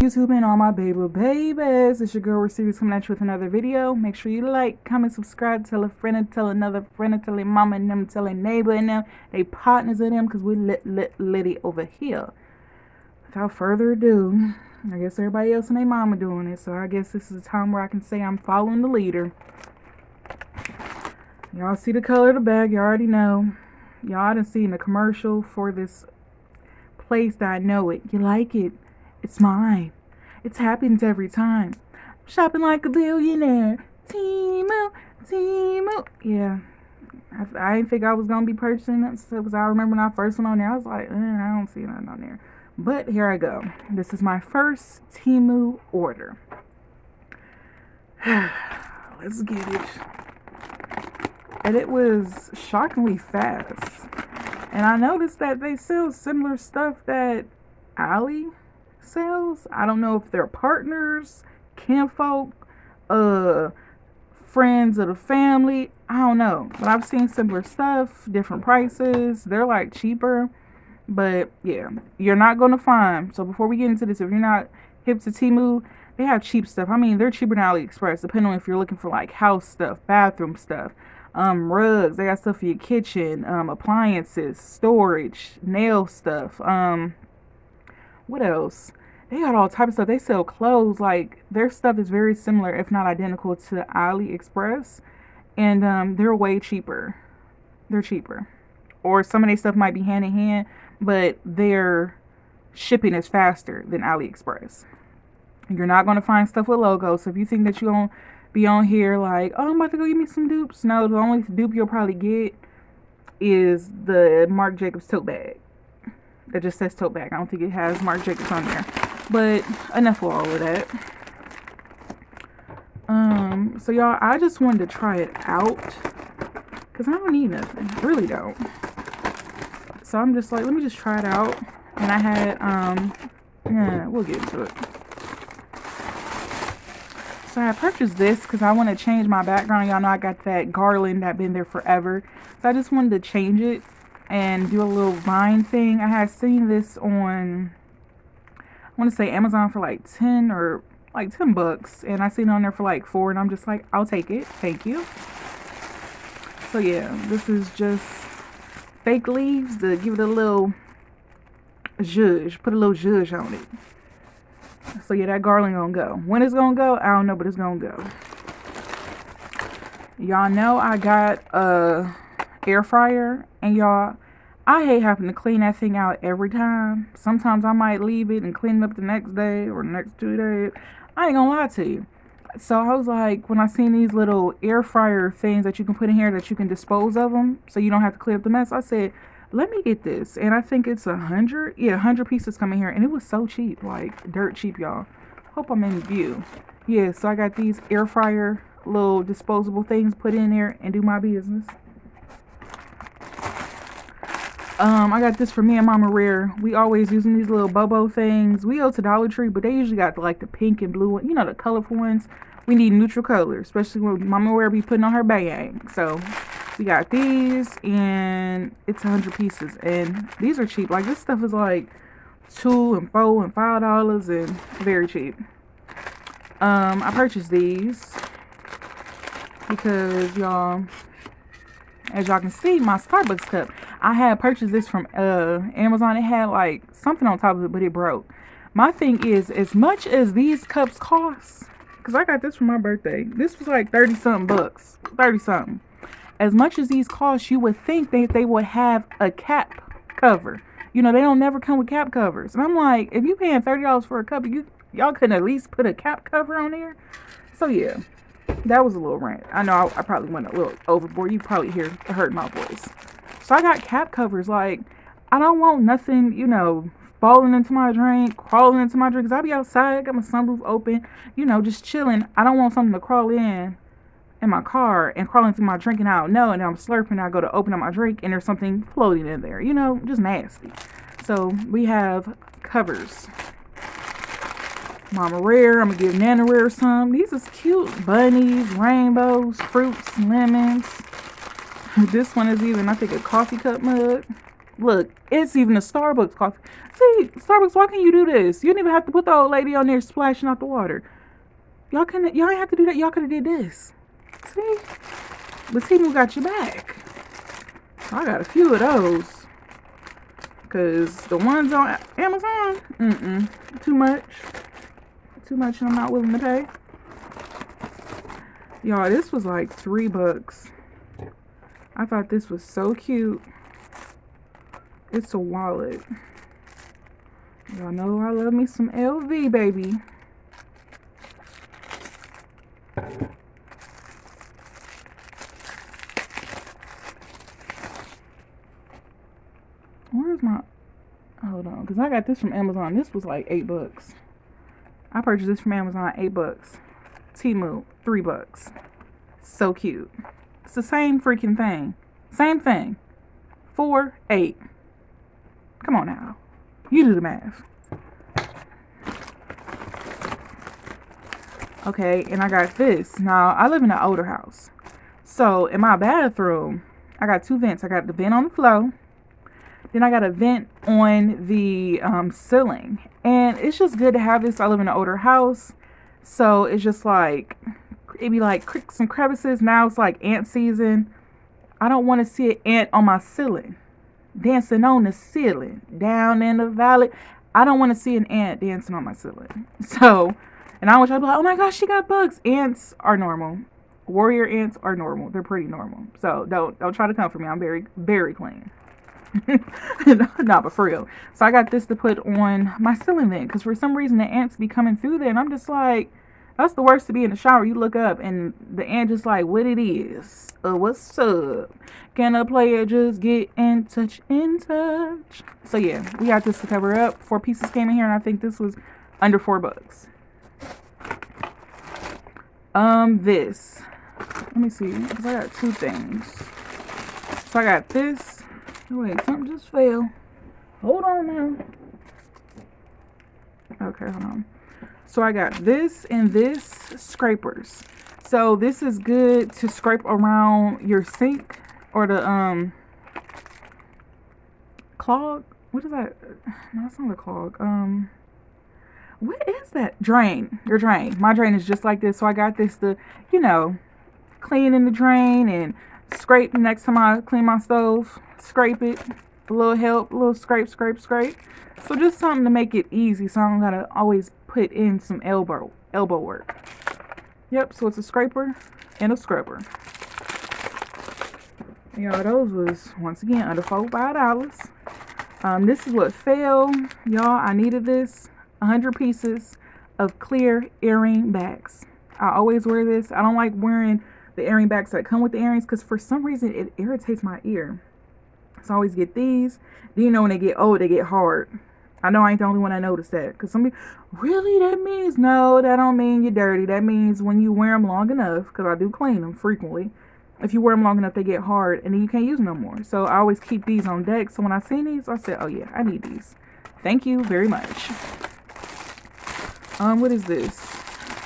YouTube and all my babies, it's your girl Receivers coming at you with another video. Make sure you like, comment, subscribe, tell a friend and tell another friend and tell a mama and them, tell a neighbor and them, they partners in them, because we litty over here. Without further ado, I guess everybody else and their mama doing it, so I guess this is a time where I can say I'm following the leader. Y'all see the color of the bag, you already know. Y'all done seen the commercial for this place that I know it. You like it? It's mine. It happens every time. Shopping like a billionaire. Temu. Yeah. I didn't think I was going to be purchasing it. Because I remember when I first went on there, I was like, I don't see nothing on there. But here I go. This is my first Temu order. Let's get it. And it was shockingly fast. And I noticed that they sell similar stuff that Ali sells. I don't know if they're partners, kinfolk, friends of the family. I don't know. But I've seen similar stuff, different prices. They're like cheaper. But yeah, you're not going to find. So before we get into this, if you're not hip to Temu, they have cheap stuff. I mean, they're cheaper than AliExpress, depending on if you're looking for like house stuff, bathroom stuff. Rugs, they got stuff for your kitchen, appliances, storage, nail stuff, what else? They got all types of stuff. They sell clothes. Like, their stuff is very similar, if not identical, to AliExpress, and they're way cheaper. They're cheaper. Or some of their stuff might be hand in hand, but their shipping is faster than AliExpress. You're not going to find stuff with logos, so if you think that you don't be on here like, oh, I'm about to go get me some dupes. No, the only dupe you'll probably get is the Marc Jacobs tote bag. That just says tote bag. I don't think it has Marc Jacobs on there. But enough with all of that. So y'all, I just wanted to try it out. Because I don't need nothing. I really don't. So I'm just like, let me just try it out. And I had, yeah, we'll get into it. So I purchased this because I want to change my background. Y'all know I got that garland that been there forever. So I just wanted to change it and do a little vine thing. I had seen this on, I want to say Amazon for like 10 or like 10 bucks. And I seen it on there for like 4. And I'm just like, I'll take it. Thank you. So yeah, this is just fake leaves to give it a little zhuzh. Put a little zhuzh on it. So yeah, that garland gonna go. When it's gonna go, I don't know, but it's gonna go. Y'all know I got a air fryer, and y'all, I hate having to clean that thing out every time. Sometimes I might leave it and clean it up the next day or the next 2 days. I ain't gonna lie to you. So I was like, when I seen these little air fryer things that you can put in here that you can dispose of them, so you don't have to clean up the mess, I said, let me get this. And I think it's 100. Yeah, 100 pieces come in here. And it was so cheap. Like, dirt cheap, y'all. Hope I'm in view. Yeah, so I got these air fryer little disposable things put in there and do my business. I got this for me and Mama Rare. We always using these little Bobo things. We go to Dollar Tree, but they usually got like the pink and blue one. You know, the colorful ones. We need neutral colors, especially when Mama Rare be putting on her bang. So we got these, and it's 100 pieces, and these are cheap. Like, this stuff is like $2 and $4 and $5 and very cheap. I purchased these because y'all, as y'all can see, my Starbucks cup, I had purchased this from Amazon. It had like something on top of it, but it broke. My thing is, as much as these cups cost, because I got this for my birthday, this was like 30 something bucks, 30 something. As much as these cost, you would think that they would have a cap cover. You know, they don't never come with cap covers. And I'm like, if you paying $30 for a cup, y'all couldn't at least put a cap cover on there. So yeah, that was a little rant. I know I probably went a little overboard. You probably heard my voice. So I got cap covers. Like, I don't want nothing, you know, falling into my drink, crawling into my drink. 'Cause I be outside, got my sunroof open, you know, just chilling. I don't want something to crawl in my car and crawling through my drink, and I don't know, and I'm slurping, I go to open up my drink and there's something floating in there, you know, just nasty. So we have covers. Mama Rare, I'm gonna give Nana Rare some. These is cute. Bunnies, rainbows, fruits, lemons. This one is even, I think, a coffee cup mug. Look, it's even a Starbucks coffee. See, Starbucks, why can't you do this? You didn't even have to put the old lady on there splashing out the water. Y'all ain't have to do that. Y'all could have did this. See? But Temu got your back. I got a few of those. Because the ones on Amazon, too much. Too much and I'm not willing to pay. Y'all, this was like $3. I thought this was so cute. It's a wallet. Y'all know I love me some LV, baby. Where's my... Hold on, because I got this from Amazon. This was like $8. I purchased this from Amazon, $8. Temu, $3. So cute. It's the same freaking thing. Same thing. 4, 8. Come on now. You do the math. Okay, and I got this. Now, I live in an older house. So, in my bathroom, I got 2 vents. I got the vent on the floor. Then I got a vent on the ceiling. And it's just good to have this. I live in an older house. So, it's just like, it'd be like creaks and crevices. Now it's like ant season. I don't want to see an ant on my ceiling. Dancing on the ceiling. Down in the valley. I don't want to see an ant dancing on my ceiling. So, and I wish I'd be like, oh my gosh, she got bugs. Ants are normal. Warrior ants are normal. They're pretty normal. So, don't try to come for me. I'm very, very clean. No, but for real. So I got this to put on my ceiling vent because for some reason the ants be coming through there and I'm just like, that's the worst to be in the shower. You look up and the ant just like, what it is? What's up? Can a player just get in touch? So yeah, we got this to cover up. 4 pieces came in here and I think this was under $4. This. Let me see, because I got 2 things. So I got this. Wait, something just fell. Hold on now. Okay, hold on. So I got this and this scrapers. So this is good to scrape around your sink or the clog. What is that? No, it's not a clog. What is that? Drain. Your drain. My drain is just like this. So I got this to, clean in the drain and scrape next time I clean my stove. Scrape it. A little help. A little scrape. So just something to make it easy so I don't gotta always put in some elbow work. Yep, so it's a scraper and a scrubber. Y'all, those was, once again, under $4-5. This is what fell. Y'all, I needed this. 100 pieces of clear earring backs. I always wear this. I don't like wearing the earring backs that come with the earrings because for some reason it irritates my ear. So I always get these. Then when they get old, they get hard. I know I ain't the only one that noticed that. Because some people, really? That means, no, that don't mean you're dirty. That means when you wear them long enough, because I do clean them frequently. If you wear them long enough, they get hard and then you can't use them no more. So I always keep these on deck. So when I seen these, I said, oh yeah, I need these. Thank you very much. What is this?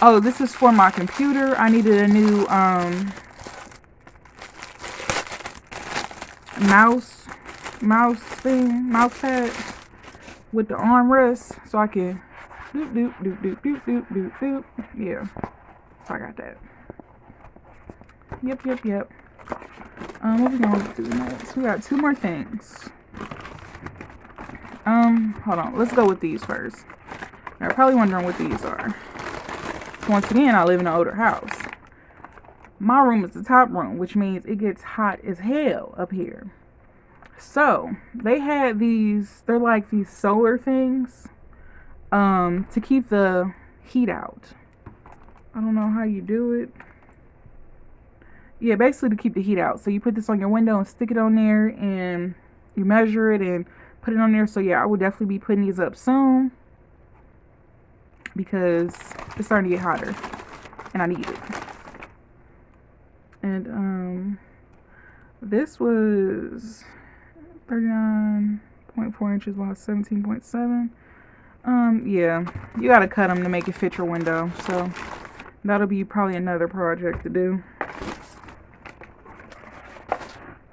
Oh, this is for my computer. I needed a new mouse pad with the armrest so I can doop. Yeah, so I got that. Yep. What we gonna do next? We got 2 more things. Hold on, let's go with these first. You're probably wondering what these are. So once again, I live in an older house. My room is the top room, which means it gets hot as hell up here. So they had these, they're like these solar things to keep the heat out. I don't know how you do it. Yeah, basically to keep the heat out. So you put this on your window and stick it on there and you measure it and put it on there. So yeah, I will definitely be putting these up soon because it's starting to get hotter and I need it. And this was 39.4 inches by 17.7. Yeah, you gotta cut them to make it fit your window. So that'll be probably another project to do.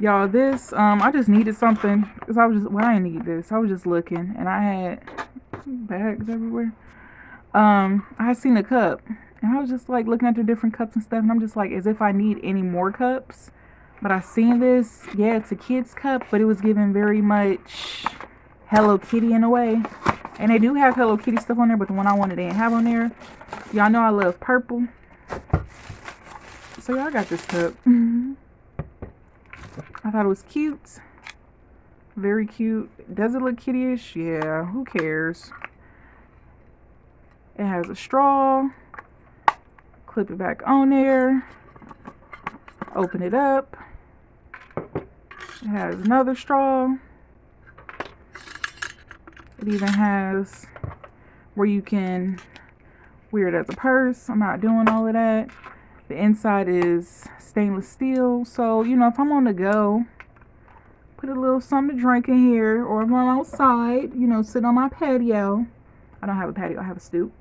Y'all, this I just needed something because I didn't need this. I was just looking and I had bags everywhere. I had seen a cup and I was just like looking at the different cups and stuff, and I'm just like, as if I need any more cups. But I seen this, yeah, it's a kid's cup, but it was given very much Hello Kitty in a way. And they do have Hello Kitty stuff on there, but the one I wanted they didn't have on there. Y'all know I love purple. So y'all got this cup. I thought it was cute. Very cute. Does it look kittyish? Yeah, who cares? It has a straw. Clip it back on there. Open it up. It has another straw. It even has where you can wear it as a purse. I'm not doing all of that. The inside is stainless steel. So, you know, if I'm on the go, put a little something to drink in here. Or if I'm outside, you know, sit on my patio. I don't have a patio, I have a stoop.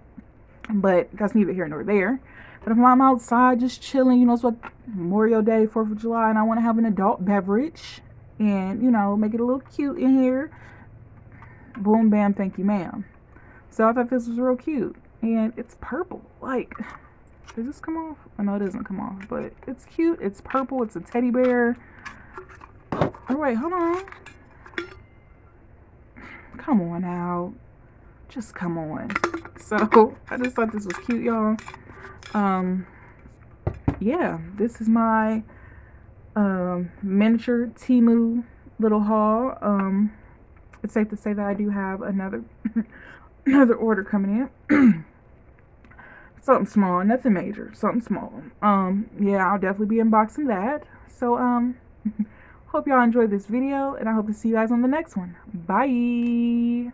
But that's neither here nor there. But if I'm outside just chilling, you know, it's what Memorial Day, 4th of July, and I want to have an adult beverage and, you know, make it a little cute in here. Boom, bam, thank you, ma'am. So I thought this was real cute. And it's purple. Like, does this come off? I know it doesn't come off, but it's cute. It's purple. It's a teddy bear. Oh, wait, hold on. Come on now. Just come on. So I just thought this was cute, y'all. Yeah, this is my miniature Temu little haul. It's safe to say that I do have another another order coming in. Something small, nothing major, something small. Yeah, I'll definitely be unboxing that. So hope y'all enjoyed this video, and I hope to see you guys on the next one. Bye.